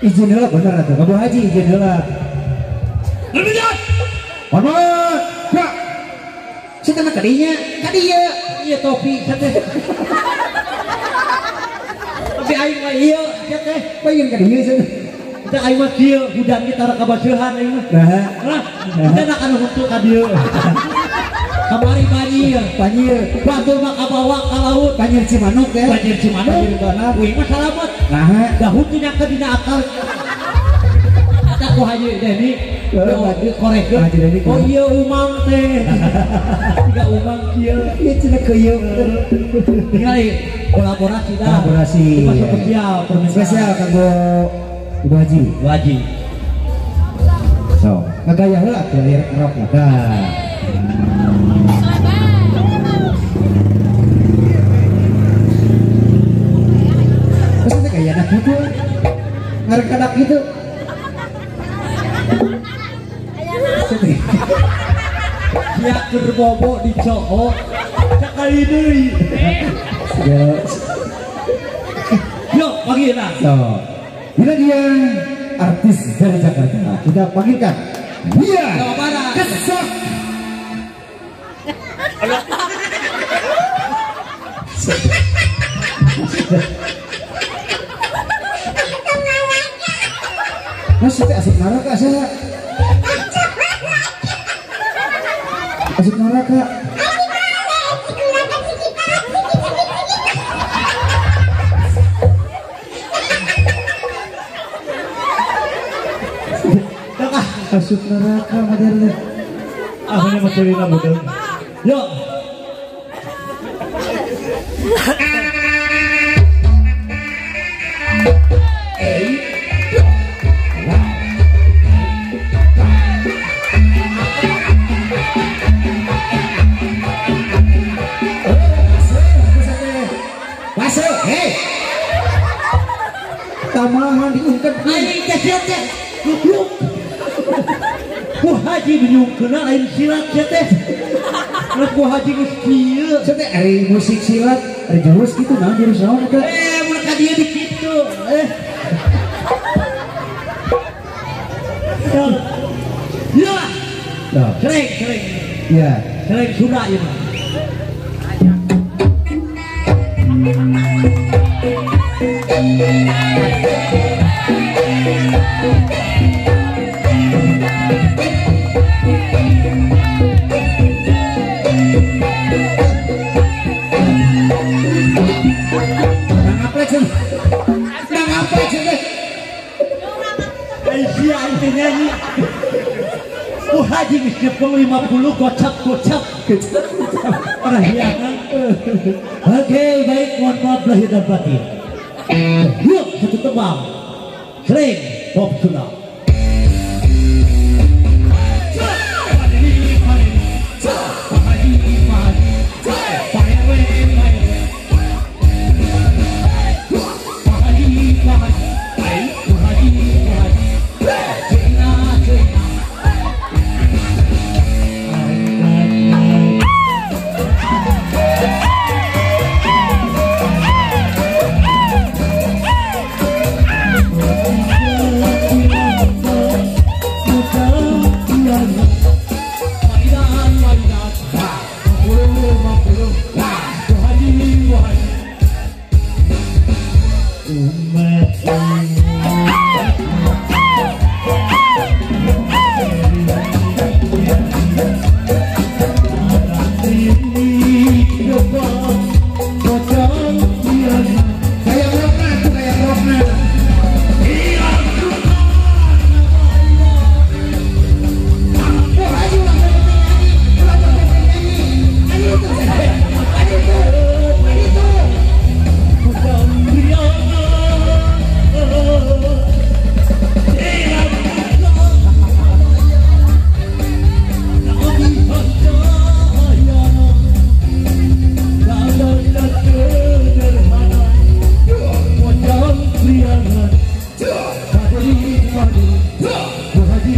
Izin heula bener atuh Abu Haji izin heula. Lebihan. Hormat. Kak. Kita mah kadinya, kadieu. Ieu topi teh. Tapi aing mah ieu teh, baeun kadieu cenah. Teh aing mah kieu hujan kita rek kabaseuhan aing mah. Nah, kita kana untuk ka dieu. Kamari banjir, batur mah kabawa ka laut, banjir Cimanuk ya. Banjir Cimanuk, banjir Banat, kuing mah salamet. Nah, dahut nya ke dina akal. Eta ku Haji Deni, banjir korekeun. Oh ieu umang teh. Tiga umang kieu. Ieu cenah keuyeum. Ningali kolaborasi dah. Kolaborasi. Spesial, spesial kanggo Ibu Haji. Ibu Haji. So, ngagaya heula atuh lirik rock nah. Terus kayak anak gitu, ngarek anak gitu. Ya kerbobo dicokok, sekali deui. Yo, pagi lah. So, ini dia artis dari Jakarta. Kita panggilkan dia Kesak. Maksudnya asik neraka saya. Asik neraka. Asik neraka modern. Akhirnya mencuri modern. Yuk. Tamahan diungkep aing teh teh goblok. Ku Haji menyungkeuna lain silat teh. Lah ku Haji geus kieu. Teh ari musik silat, ari jurus kitu naon jurus naon eta? Mun ka dieu di kitu. Ya. Sering. Ya, sering sudah ya. Nyanyi Haji meskipun 50 gocap perhiasan. Oke, baik, mohon maaf lahir dan batin. Yuk, satu tembang sering pop sunat. Bu Haji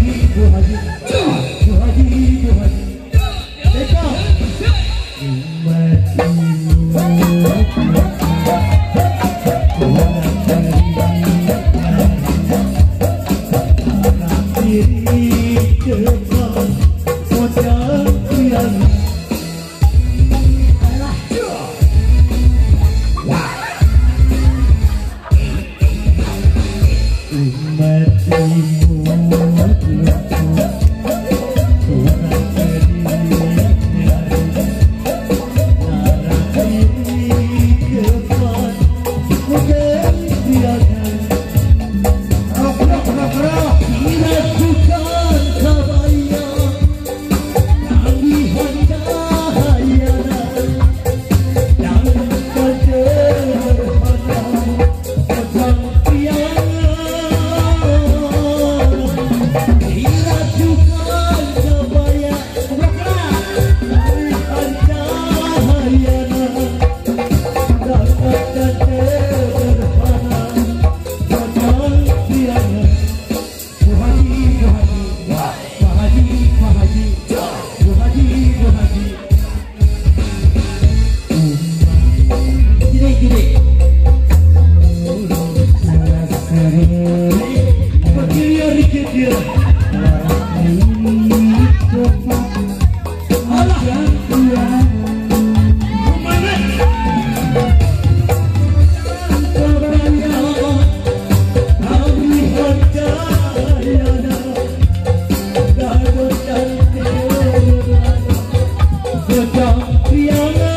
bocah Riana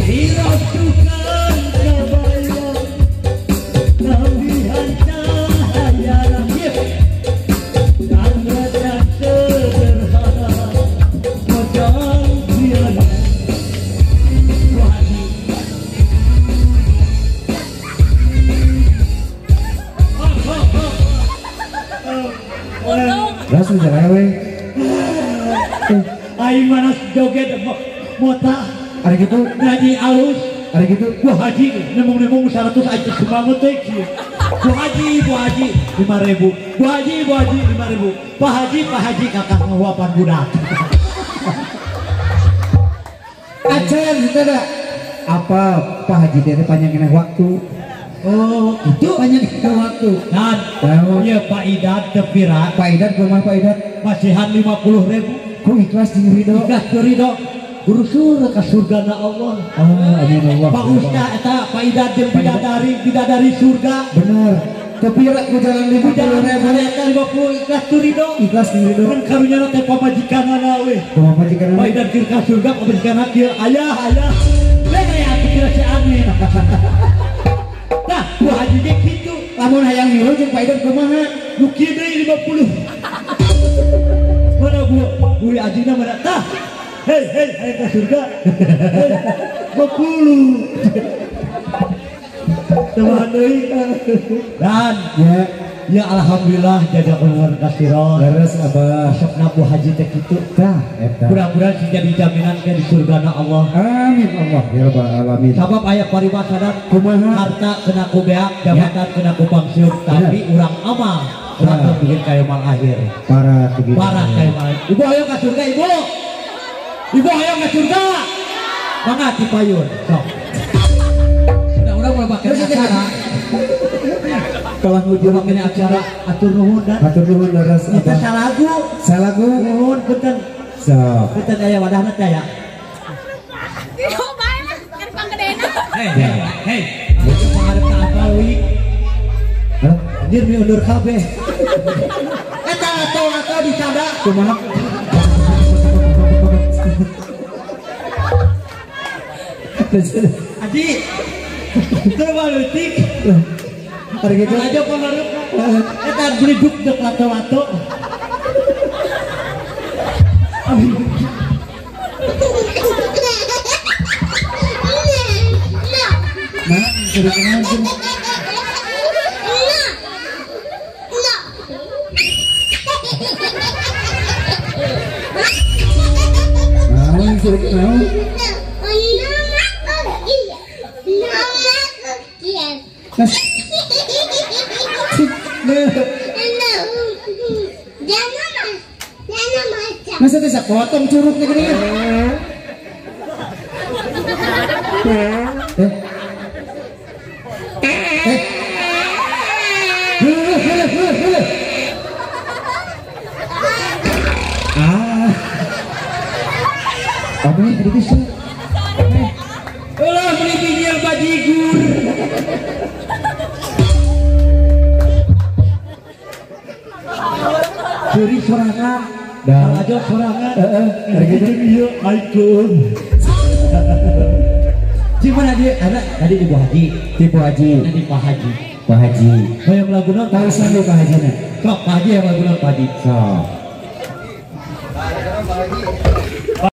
dirasukan kabaya nabihan cahaya langit dan wajah sederhana bocah Riana. Langsung jalewe. Aing mana joget mota. Ada gitu, Ngaji alus. ada gitu. Bu Haji nemung-nemung 100 aja semangat teh kieu. Bu Haji 5.000. Bu Haji 5.000. Pak Haji kakak ngawapan budak. Acan kita ada. Apa Pak Haji dia panjangin waktu? Oh, itu Panjangin waktu. dan ya Pak Idat tepira Pak Idat, rumah Pak Idat. masihan 50.000. Kok ikhlas di ridho? Ikhlas ke ridho. Urusur ke surga na Allah. Amin Allah. Pak Ustaz eta Pak Idat jeung bidadari surga. Benar. Kepira ku jalan 50.000. Eta 50 ikhlas ke ridho. Ikhlas di ridho. Kan karunya teh pamajikanana we. Rumah majikan Pak Idat keur ka surga pamajikanana kieu ayah. Bener ya kira si Amin. Nah, Bu Haji ge kitu. Lamun hayang ngilu jeung Pak Idat kumaha? Nu kieu deui 50. Mana Bu Ajina mana tah? Hei, ayo ke surga. 50. Teman deui. Dan ya alhamdulillah jazakumullah khairan. Leres Abah. Asapna Bu Haji teh kitu. Tah, eta. Mudah-mudahan sih jadi jaminan ke di surgana Allah. Amin Allah ya rabbal alamin. Sabab aya paribasadan Kumaha? harta kena ku beak, jabatan kena ku pangsiun, tapi urang amal. Urang bikin kayak mal akhir. Para begitu. Parah kayak mal. Ibu ayo ke surga, Ibu. Ibu ayo ke surga. Mangga ti payun. Sok. Udah mulai pakai acara. Kalau nuju Pakai acara atur nuhun dan atur nuhun leres kita Abah. salagu. Salagu. Nuhun punten. Sok. Punten aya wadahna teh ya. Coba lah, kan panggedena. Hei. Itu pengarep ka apa wi? Hah? Anjir mi undur kabeh. Eta atau dicada. Kumaha? Aji. Itu balutik. Ada gitu. Aja pengarep. Eta beli duk dek lato-lato. Nah, sudah kenal. Nah, sudah kenal. Masa bisa potong curugnya gini kan? Boleh. Apa nih? Ada bisa? Beli biji bajigur. Curi sorangan. Dah. Aja sorangan. Ada gitu. Iya, aikun. Gimana dia? Ada tadi Ibu Haji. Tipu Haji. Tadi Pak Haji. Pak Haji. Hoyong lagunan Tahu sampai Pak Haji nih. Sok Pak Haji yang lagunan Pak Haji. So.